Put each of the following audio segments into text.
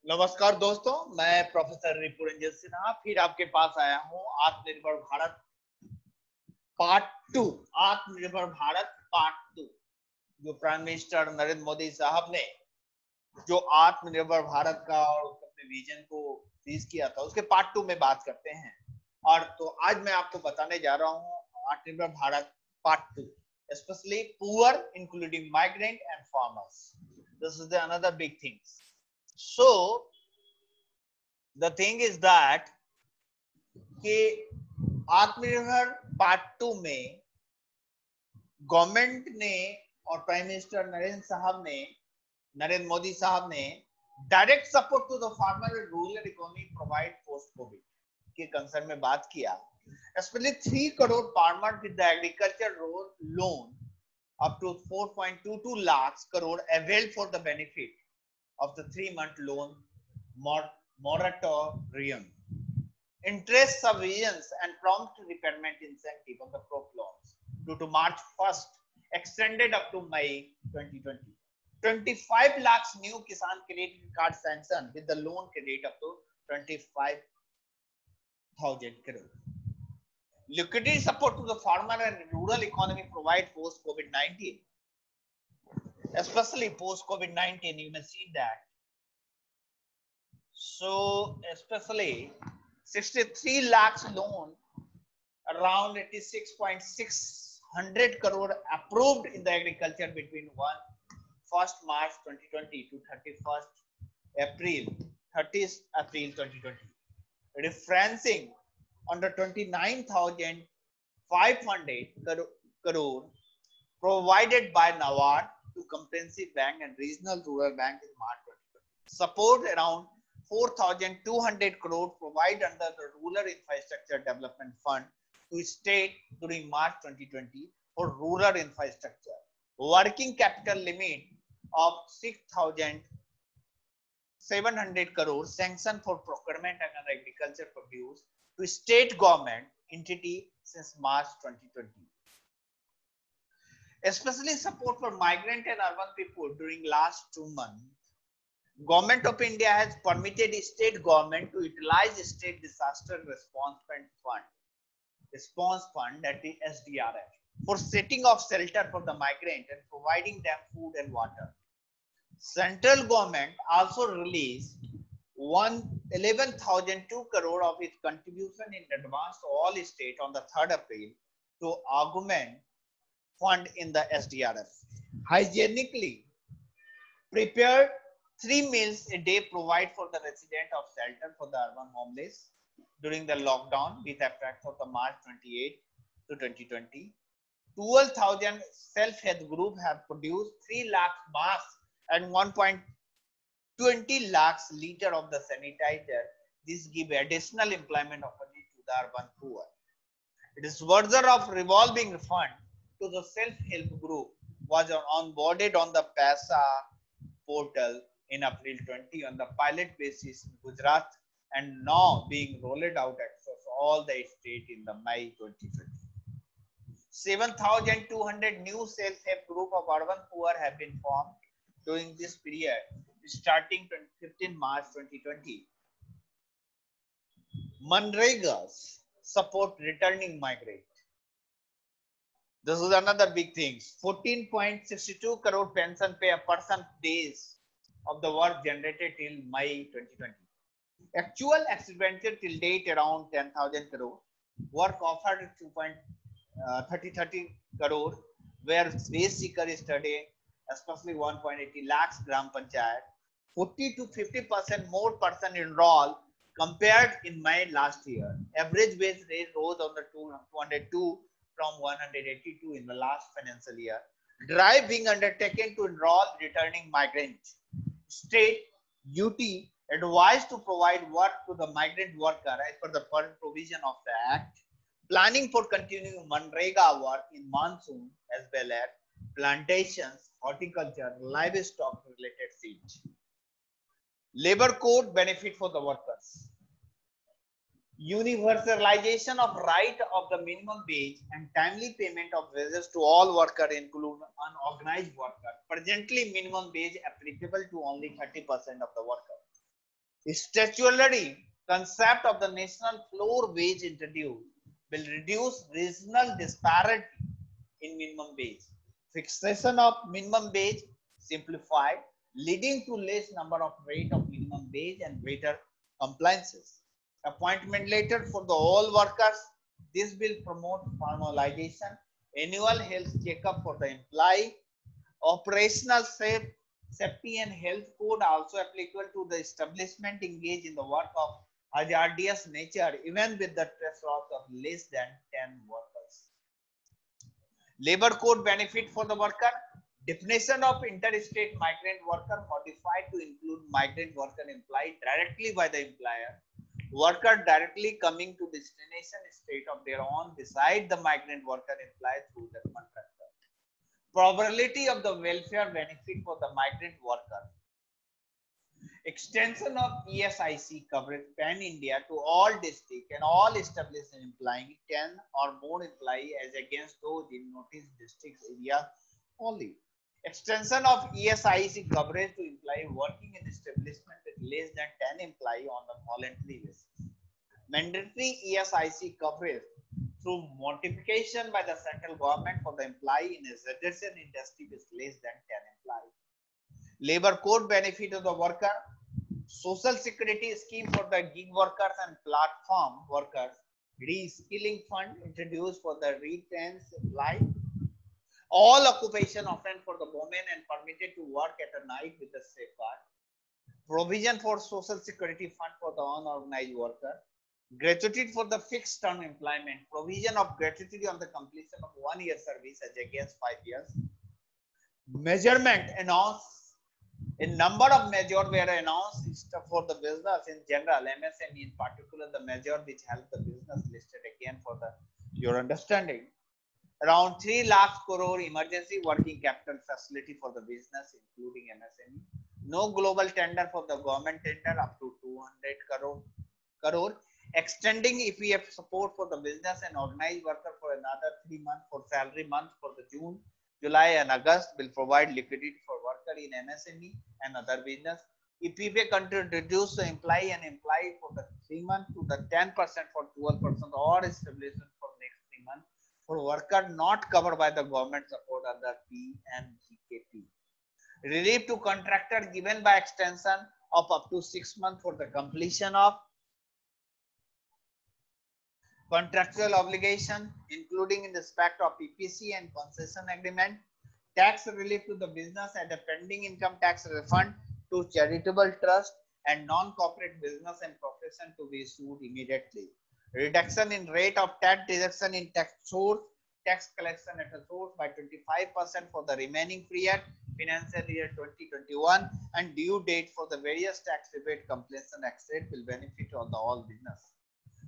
नमस्कार दोस्तों, मैं प्रोफेसर रिपुरंजन सिन्हा फिर आपके पास आया हूँ। आत्मनिर्भर भारत पार्ट टू। आत्मनिर्भर भारत पार्ट टू, जो प्राइम मिनिस्टर नरेंद्र मोदी साहब ने जो आत्मनिर्भर भारत का और अपने विजन को रिलीज किया था, उसके पार्ट टू में बात करते हैं। और तो आज मैं आपको बताने जा रहा हूँ आत्मनिर्भर Bharat part two, especially poor including migrant and farmers. This is the another big thing. So the thing is that कि आत्मनिर्भर पार्ट टू में गवर्नमेंट ने और प्राइम मिनिस्टर नरेंद्र मोदी साहब ने direct support to the farmer and rural economy provide post COVID के concern में बात किया। Specially 3 crore farmer with the agriculture loan up to 4.22 lakhs crore availed for the benefit of the 3-month loan moratorium, interest subventions and prompt repayment incentive on the crop loans due to March 1st extended up to May 2020. 25 lakhs new Kisan credit card sanction with the loan credit up to 25,000 crore. Liquidity support to the farmer and rural economy provide post COVID-19. Especially post COVID-19, you may see that. So, especially 63 lakhs loan, around 86.600 crore approved in the agriculture between 1st March 2020 to 30th April 2020. Referencing under 29,500 crore provided by NABARD to Comprehensive Bank and Regional Rural Bank in March 2020. Support around 4,200 crore provided under the Rural Infrastructure Development Fund to state during March 2020 for rural infrastructure. Working capital limit of 6,700 crore sanctioned for procurement and agriculture produce to state government entity since March 2020. Especially support for migrant and urban people during last 2 months. Government of India has permitted state government to utilize state disaster response fund, that is SDRF, for setting of shelter for the migrant and providing them food and water. Central government also released 11,002 crore of its contribution in advance to all states on the 3rd April to augment fund in the SDRF. Hygienically prepared 3 meals a day provide for the resident of shelter for the urban homeless during the lockdown with effect of the March 28 to 2020. 12,000 self-help group have produced 3 lakh masks and 1.20 lakhs liter of the sanitizer. This give additional employment opportunity to the urban poor. It is further of revolving fund to the self-help group was onboarded on the PASA portal in April 20 on the pilot basis in Gujarat and now being rolled out across all the states in the May 2020. 7,200 new self-help group of urban poor have been formed during this period starting 15 March 2020. Manrega's support returning migrant. This is another big thing. 14.62 crore pension pay a person days of the work generated till May 2020. Actual expenditure till date around 10,000 crore. Work offered 2.30 crore, where base seeker study, especially 1.80 lakhs gram panchayat. 40 to 50% more person enrolled compared in May last year. Average base rate rose on the 202 from 182 in the last financial year. Drive being undertaken to enroll returning migrants. State UT advised to provide work to the migrant worker as per the provision of the Act. Planning for continuing Manrega work in monsoon as well as plantations, horticulture, livestock related seeds. Labor code benefit for the workers. Universalization of right of the minimum wage and timely payment of wages to all workers, include unorganized workers. Presently, minimum wage applicable to only 30% of the workers. Statutory concept of the national floor wage introduced will reduce regional disparity in minimum wage. Fixation of minimum wage simplified, leading to less number of rate of minimum wage and greater compliances. Appointment letter for the all workers. This will promote formalization, annual health checkup for the employee, operational safety and health code also applicable to the establishment engaged in the work of hazardous nature, even with the threshold of less than 10 workers. Labor code benefit for the worker. Definition of interstate migrant worker modified to include migrant worker employed directly by the employer. Worker directly coming to destination state of their own beside the migrant worker employed through the contractor. Probability of the welfare benefit for the migrant worker. Extension of ESIC coverage pan-India to all districts and all establishments implying 10 or more employees as against those in notice districts area only. Extension of ESIC coverage to employees working in establishment with less than 10 employees on a voluntary basis. Mandatory ESIC coverage through notification by the central government for the employee in a residential industry with less than 10 employees. Labor code benefit of the worker. Social security scheme for the gig workers and platform workers. Reskilling fund introduced for the retained employee. All occupation often for the women and permitted to work at a night with the safeguard. Provision for social security fund for the unorganized worker. Gratuity for the fixed term employment. Provision of gratuity on the completion of 1 year service as against 5 years. Measurement announced. A number of measures were announced for the business in general, MSME in particular, the measure which helped the business listed again for your understanding. Around 3 lakh crore emergency working capital facility for the business, including MSME. No global tender for the government tender up to 200 crore. Extending EPF support for the business and organized worker for another 3 months for salary months for the June, July and August will provide liquidity for worker in MSME and other business. EPF country reduce the employee and employee for the 3 months to the 10% for 12% or establishment for next 3 months for worker not covered by the government support under PMGKP. Relief to contractor given by extension of up to 6 months for the completion of contractual obligation, including in respect of PPC and concession agreement. Tax relief to the business and a pending income tax refund to charitable trust and non-corporate business and profession to be issued immediately. Reduction in rate of tax deduction in tax source, tax collection at a source by 25% for the remaining period, financial year 2021, and due date for the various tax rebate completion extent will benefit on the all business.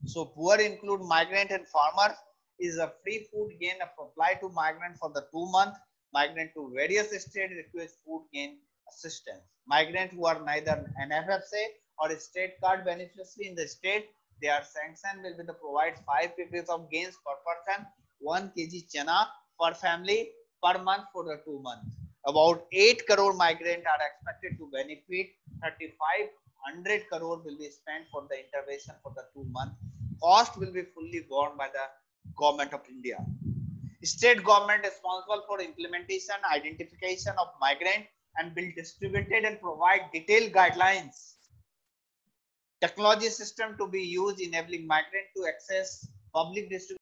So poor include migrant and farmers is a free food gain of apply to migrant for the 2 month. Migrant to various states request food gain assistance. Migrant who are neither an FFA or a state card beneficiary in the state, their sanction will be to provide 5 kg of gains per person, 1 kg chana per family per month for the 2 months. About 8 crore migrants are expected to benefit. 3,500 crore will be spent for the intervention for the 2 months. Cost will be fully borne by the government of India. State government responsible for implementation, identification of migrant and will distributed and provide detailed guidelines. Technology system to be used enabling migrant to access public distribution